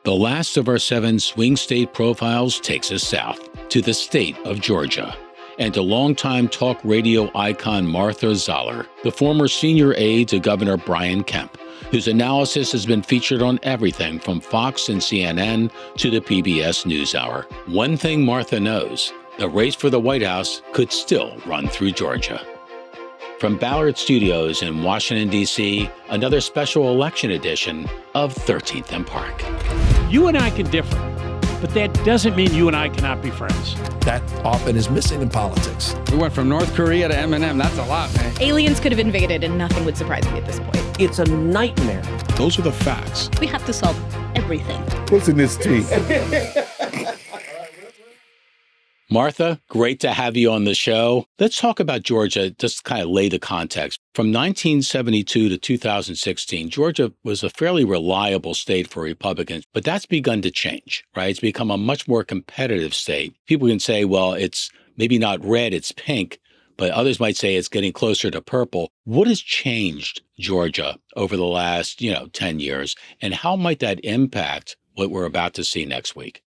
The last of our 7 swing state profiles takes us south to the state of Georgia and to longtime talk radio icon Martha Zoller, the former senior aide to Governor Brian Kemp, whose analysis has been featured on everything from Fox and CNN to the PBS NewsHour. One thing Martha knows, the race for the White House could still run through Georgia. From Ballard Studios in Washington, D.C., another special election edition of 13th and Park. You and I can differ, but that doesn't mean you and I cannot be friends. That often is missing in politics. We went from North Korea to M&M. That's a lot, man. Aliens could have invaded and nothing would surprise me at this point. It's a nightmare. Those are the facts. We have to solve everything. What's in this tea? Martha, great to have you on the show. Let's talk about Georgia, just to kind of lay the context. From 1972 to 2016, Georgia was a fairly reliable state for Republicans, but that's begun to change, right? It's become a much more competitive state. People can say, well, it's maybe not red, it's pink, but others might say it's getting closer to purple. What has changed Georgia over the last, 10 years, and how might that impact what we're about to see next week?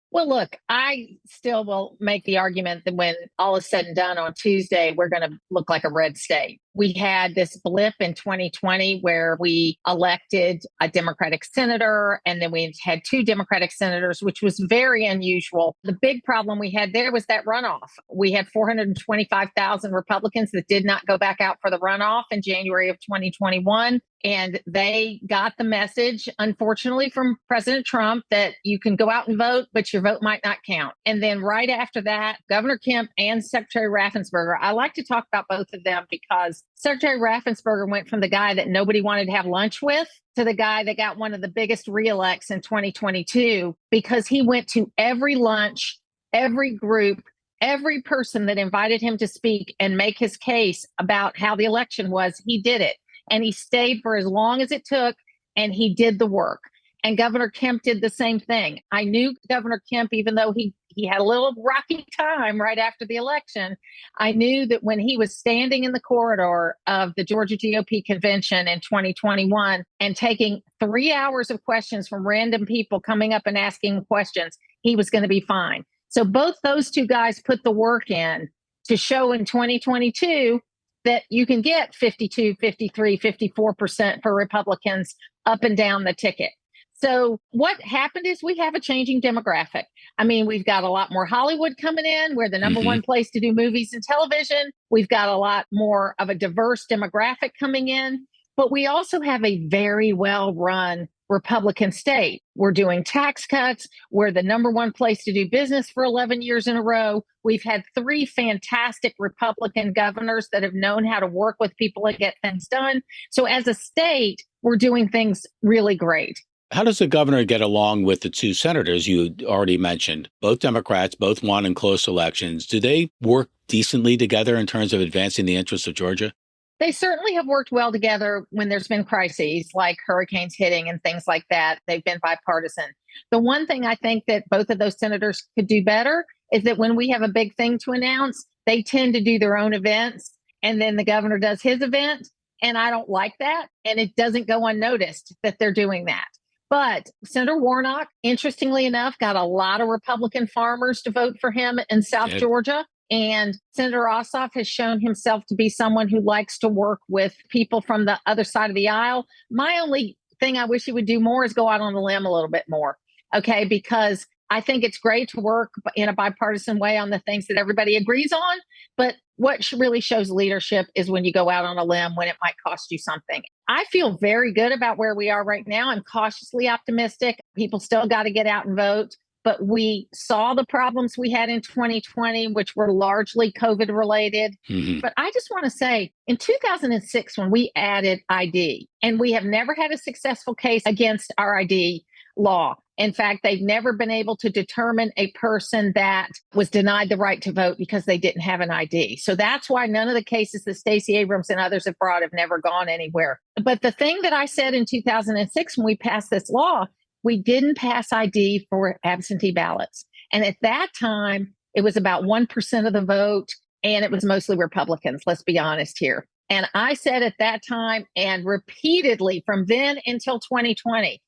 Well, look, I still will make the argument that when all is said and done on Tuesday, we're going to look like a red state. We had this blip in 2020 where we elected a Democratic senator, and then we had 2 Democratic senators, which was very unusual. The big problem we had there was that runoff. We had 425,000 Republicans that did not go back out for the runoff in January of 2021. And they got the message, unfortunately, from President Trump that you can go out and vote, but your vote might not count. And then right after that, Governor Kemp and Secretary Raffensperger, I like to talk about both of them because Secretary Raffensperger went from the guy that nobody wanted to have lunch with to the guy that got one of the biggest reelects in 2022 because he went to every lunch, every group, every person that invited him to speak and make his case about how the election was. He did it. And he stayed for as long as it took, and he did the work. And Governor Kemp did the same thing. I knew Governor Kemp, even though he had a little rocky time right after the election, I knew that when he was standing in the corridor of the Georgia GOP convention in 2021 and taking 3 hours of questions from random people coming up and asking questions, he was going to be fine. So both those 2 guys put the work in to show in 2022 that you can get 52, 53, 54% for Republicans up and down the ticket. So what happened is we have a changing demographic. I mean, we've got a lot more Hollywood coming in. We're the number one place to do movies and television. We've got a lot more of a diverse demographic coming in. But we also have a very well-run Republican state. We're doing tax cuts. We're the number one place to do business for 11 years in a row. We've had 3 fantastic Republican governors that have known how to work with people and get things done. So as a state, we're doing things really great. How does the governor get along with the 2 senators you already mentioned? Both Democrats, both won in close elections. Do they work decently together in terms of advancing the interests of Georgia? They certainly have worked well together when there's been crises like hurricanes hitting and things like that. They've been bipartisan. The one thing I think that both of those senators could do better is that when we have a big thing to announce, they tend to do their own events and then the governor does his event. And I don't like that. And it doesn't go unnoticed that they're doing that. But Senator Warnock, interestingly enough, got a lot of Republican farmers to vote for him in South Georgia. And Senator Ossoff has shown himself to be someone who likes to work with people from the other side of the aisle. My only thing I wish he would do more is go out on a limb a little bit more. Okay, because I think it's great to work in a bipartisan way on the things that everybody agrees on. But what really shows leadership is when you go out on a limb when it might cost you something. I feel very good about where we are right now. I'm cautiously optimistic. People still got to get out and vote. But we saw the problems we had in 2020, which were largely COVID related. But I just want to say in 2006, when we added ID, and we have never had a successful case against our ID law. In fact, they've never been able to determine a person that was denied the right to vote because they didn't have an ID. So that's why none of the cases that Stacey Abrams and others have brought have never gone anywhere. But the thing that I said in 2006 when we passed this law, we didn't pass ID for absentee ballots. And at that time, it was about 1% of the vote, and it was mostly Republicans, let's be honest here. And I said at that time and repeatedly from then until 2020,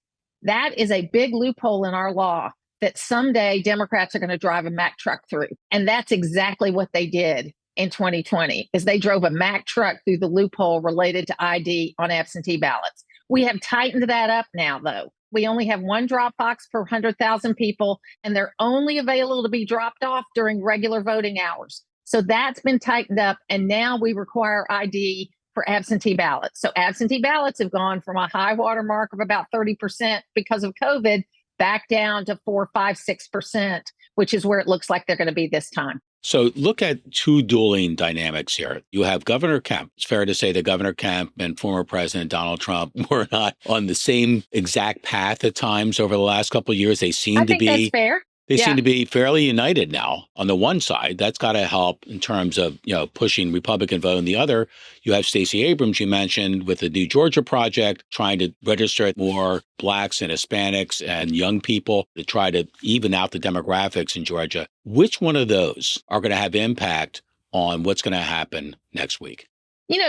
That is a big loophole in our law that someday Democrats are going to drive a Mack truck through. And that's exactly what they did in 2020, is they drove a Mack truck through the loophole related to ID on absentee ballots. We have tightened that up now, though. We only have one drop box per 100,000 people, and they're only available to be dropped off during regular voting hours. So that's been tightened up, and now we require ID for absentee ballots. So absentee ballots have gone from a high water mark of about 30% because of COVID back down to 4, 5, 6%, which is where it looks like they're going to be this time. So look at two dueling dynamics here. You have Governor Kemp. It's fair to say that Governor Kemp and former President Donald Trump were not on the same exact path at times over the last couple of years. They seem to be. That's fair. They seem to be fairly united now. On the one side, that's got to help in terms of, pushing Republican vote. On the other, you have Stacey Abrams, you mentioned, with the New Georgia Project, trying to register more Blacks and Hispanics and young people to try to even out the demographics in Georgia. Which one of those are going to have impact on what's going to happen next week?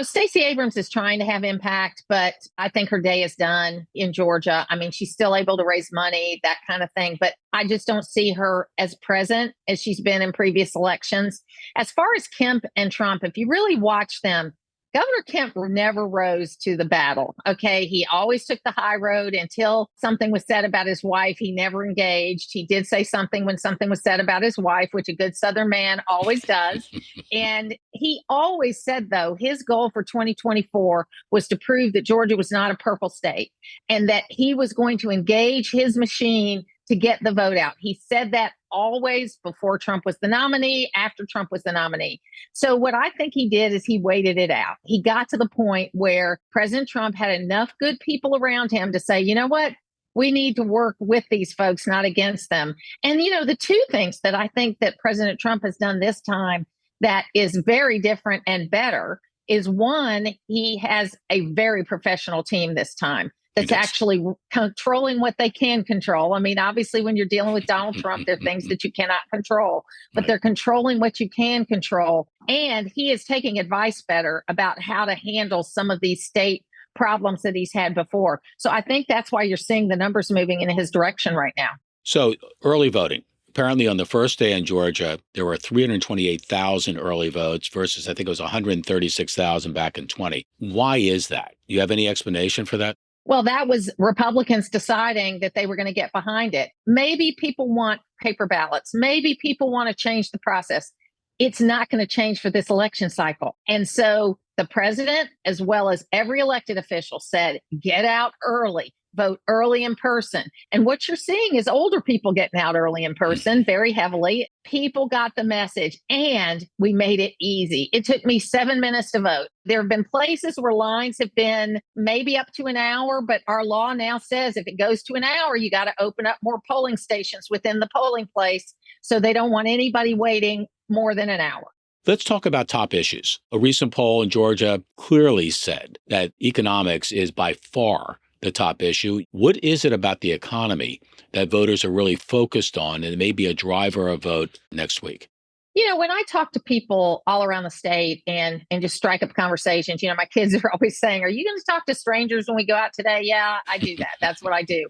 Stacey Abrams is trying to have impact, but I think her day is done in Georgia. I mean, she's still able to raise money, that kind of thing, but I just don't see her as present as she's been in previous elections. As far as Kemp and Trump, if you really watch them, Governor Kemp never rose to the battle. Okay. He always took the high road until something was said about his wife. He never engaged. He did say something when something was said about his wife, which a good Southern man always does. And he always said, though, his goal for 2024 was to prove that Georgia was not a purple state and that he was going to engage his machine to get the vote out. He said that always before Trump was the nominee, after Trump was the nominee. So what I think he did is he waited it out. He got to the point where President Trump had enough good people around him to say, you know what? We need to work with these folks, not against them. And, the two things that I think that President Trump has done this time that is very different and better is, one, he has a very professional team this time that's actually controlling what they can control. I mean, obviously, when you're dealing with Donald Trump, there are things that you cannot control, but they're controlling what you can control. And he is taking advice better about how to handle some of these state problems that he's had before. So I think that's why you're seeing the numbers moving in his direction right now. So early voting. Apparently on the first day in Georgia, there were 328,000 early votes versus I think it was 136,000 back in 20. Why is that? Do you have any explanation for that? Well, that was Republicans deciding that they were going to get behind it. Maybe people want paper ballots. Maybe people want to change the process. It's not going to change for this election cycle. And so the president, as well as every elected official, said, get out early. Vote early in person. And what you're seeing is older people getting out early in person very heavily. People got the message and we made it easy. It took me 7 minutes to vote. There have been places where lines have been maybe up to an hour, but our law now says if it goes to an hour, you got to open up more polling stations within the polling place. So they don't want anybody waiting more than an hour. Let's talk about top issues. A recent poll in Georgia clearly said that economics is by far the top issue. What is it about the economy that voters are really focused on and may be a driver of vote next week? When I talk to people all around the state and just strike up conversations, my kids are always saying, are you going to talk to strangers when we go out today? Yeah, I do that. That's what I do.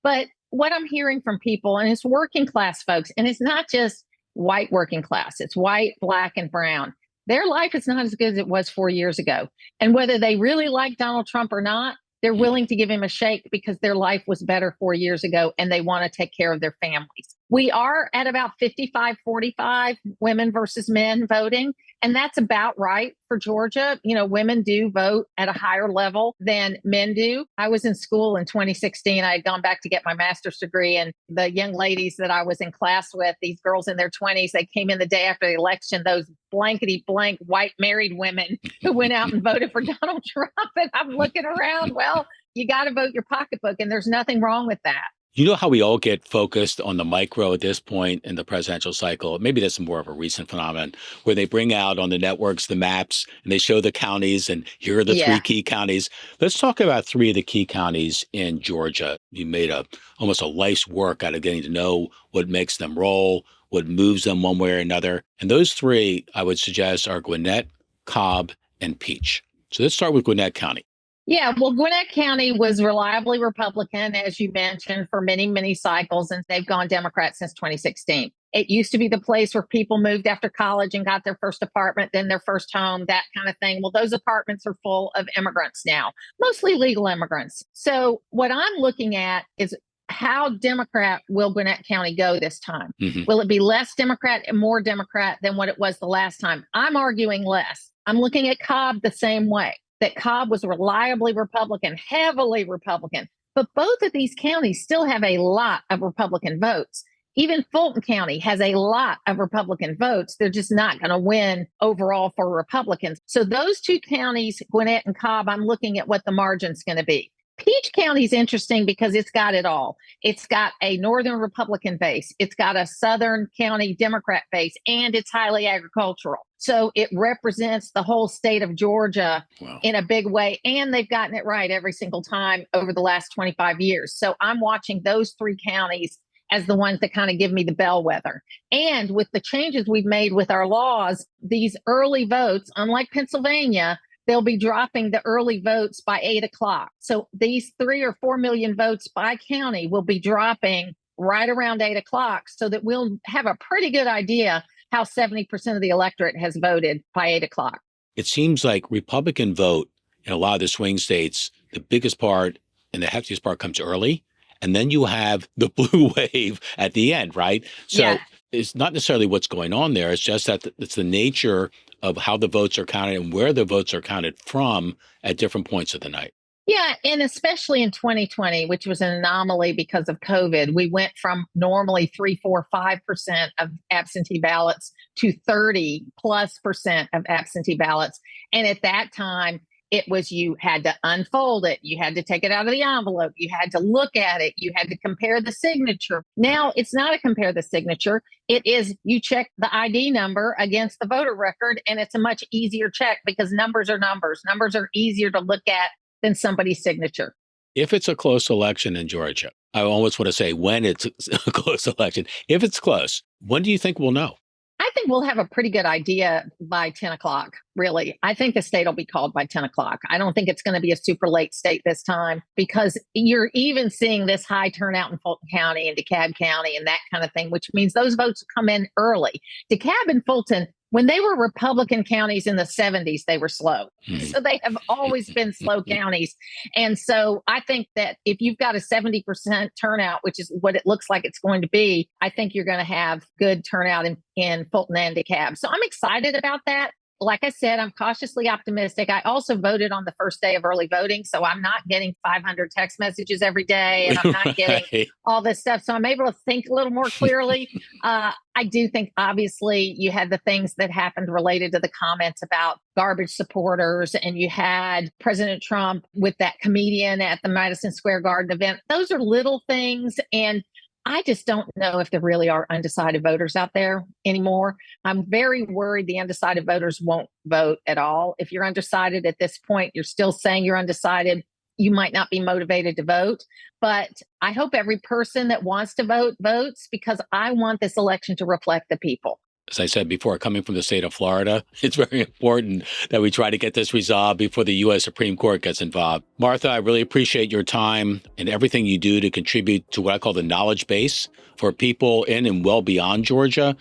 But what I'm hearing from people, and it's working class folks, and it's not just white working class, it's white, black, and brown. Their life is not as good as it was 4 years ago. And whether they really like Donald Trump or not, they're willing to give him a shake because their life was better 4 years ago and they want to take care of their families. We are at about 55-45 women versus men voting. And that's about right for Georgia. Women do vote at a higher level than men do. I was in school in 2016. I had gone back to get my master's degree. And the young ladies that I was in class with, these girls in their 20s, they came in the day after the election, those blankety blank white married women who went out and voted for Donald Trump. And I'm looking around, well, you got to vote your pocketbook. And there's nothing wrong with that. You know how we all get focused on the micro at this point in the presidential cycle? Maybe that's more of a recent phenomenon where they bring out on the networks the maps and they show the counties and here are the three key counties. Let's talk about three of the key counties in Georgia. You made almost a life's work out of getting to know what makes them roll, what moves them one way or another. And those three, I would suggest, are Gwinnett, Cobb, and Peach. So let's start with Gwinnett County. Yeah, well, Gwinnett County was reliably Republican, as you mentioned, for many, many cycles, and they've gone Democrat since 2016. It used to be the place where people moved after college and got their first apartment, then their first home, that kind of thing. Well, those apartments are full of immigrants now, mostly legal immigrants. So what I'm looking at is how Democrat will Gwinnett County go this time? Mhm. Will it be less Democrat and more Democrat than what it was the last time? I'm arguing less. I'm looking at Cobb the same way, that Cobb was reliably Republican, heavily Republican. But both of these counties still have a lot of Republican votes. Even Fulton County has a lot of Republican votes. They're just not going to win overall for Republicans. So those two counties, Gwinnett and Cobb, I'm looking at what the margin's going to be. Peach County is interesting because it's got it all. It's got a northern Republican base. It's got a southern county Democrat base, and it's highly agricultural. So it represents the whole state of Georgia in a big way. And they've gotten it right every single time over the last 25 years. So I'm watching those three counties as the ones that kind of give me the bellwether. And with the changes we've made with our laws, these early votes, unlike Pennsylvania, they'll be dropping the early votes by 8 o'clock. So these 3 or 4 million votes by county will be dropping right around 8 o'clock so that we'll have a pretty good idea how 70% of the electorate has voted by 8 o'clock. It seems like Republican vote in a lot of the swing states, the biggest part and the heftiest part comes early. And then you have the blue wave at the end, right? So Yeah. It's not necessarily what's going on there. It's just that it's the nature of how the votes are counted and where the votes are counted from at different points of the night. Yeah, and especially in 2020, which was an anomaly because of COVID, we went from normally 3, 4, 5% of absentee ballots to 30+% of absentee ballots. And at that time, it was you had to unfold it. You had to take it out of the envelope. You had to look at it. You had to compare the signature. Now it's not a compare the signature. It is you check the ID number against the voter record, and it's a much easier check because numbers are numbers. Numbers are easier to look at than somebody's signature. If it's a close election in Georgia, I almost want to say when it's a close election. If it's close, when do you think we'll know? I think we'll have a pretty good idea by 10 o'clock, really. I think the state will be called by 10 o'clock. I don't think it's going to be a super late state this time because you're even seeing this high turnout in Fulton County and DeKalb County and that kind of thing, which means those votes come in early. DeKalb and Fulton, when they were Republican counties in the 70s, they were slow. So they have always been slow counties. And so I think that if you've got a 70% turnout, which is what it looks like it's going to be, I think you're going to have good turnout in Fulton and DeKalb. So I'm excited about that. Like I said, I'm cautiously optimistic. I also voted on the first day of early voting, so I'm not getting 500 text messages every day, and I'm not getting all this stuff. So I'm able to think a little more clearly. I do think, obviously, you had the things that happened related to the comments about garbage supporters, and you had President Trump with that comedian at the Madison Square Garden event. Those are little things, and I just don't know if there really are undecided voters out there anymore. I'm very worried the undecided voters won't vote at all. If you're undecided at this point, you're still saying you're undecided, you might not be motivated to vote. But I hope every person that wants to vote votes because I want this election to reflect the people. As I said before, coming from the state of Florida, it's very important that we try to get this resolved before the U.S. Supreme Court gets involved. Martha, I really appreciate your time and everything you do to contribute to what I call the knowledge base for people in and well beyond Georgia.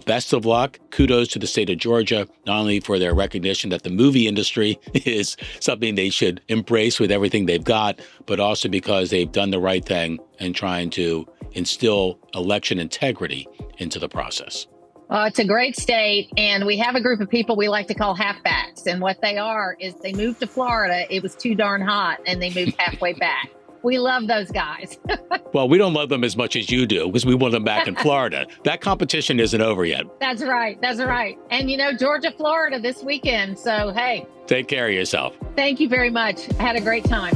Best of luck. Kudos to the state of Georgia, not only for their recognition that the movie industry is something they should embrace with everything they've got, but also because they've done the right thing in trying to instill election integrity into the process. It's a great state, and we have a group of people we like to call halfbacks. And what they are is they moved to Florida. It was too darn hot, and they moved halfway back. We love those guys. Well, we don't love them as much as you do because we want them back in Florida. That competition isn't over yet. That's right. That's right. And, Georgia, Florida this weekend. So, hey. Take care of yourself. Thank you very much. I had a great time.